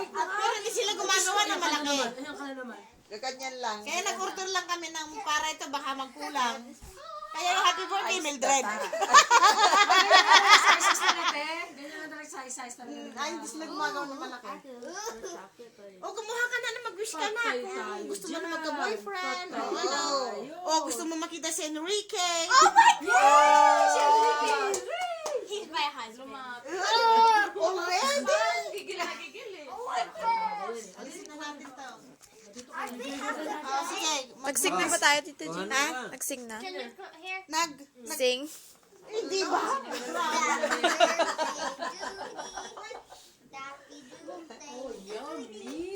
Pero hindi sila gumagawa ng malaki. Ayan ka na naman. Gaganyan lang. Kaya nag-order lang kami ng para ito baka magkulang. Kaya yung happy birthday, Mildred. Size na rin, eh. Ganyan na talaga size na rin. Ay, hindi sila gumagawa ng malaki. O, kumuha ka na mag-wish ka na. Kung gusto mo na magka-boyfriend. O, Oh. ano. O, gusto mo makita si Enrique. Oh my God! Si Enrique! He's my husband. Already? Gigil na gigil eh. Alisin na natin to. O, sige. Nag-sing na ba tayo, Tita G? Ha? Nag-sing na? Can you put here? Sing? Hindi ba? Daffy do. Oh, yummy!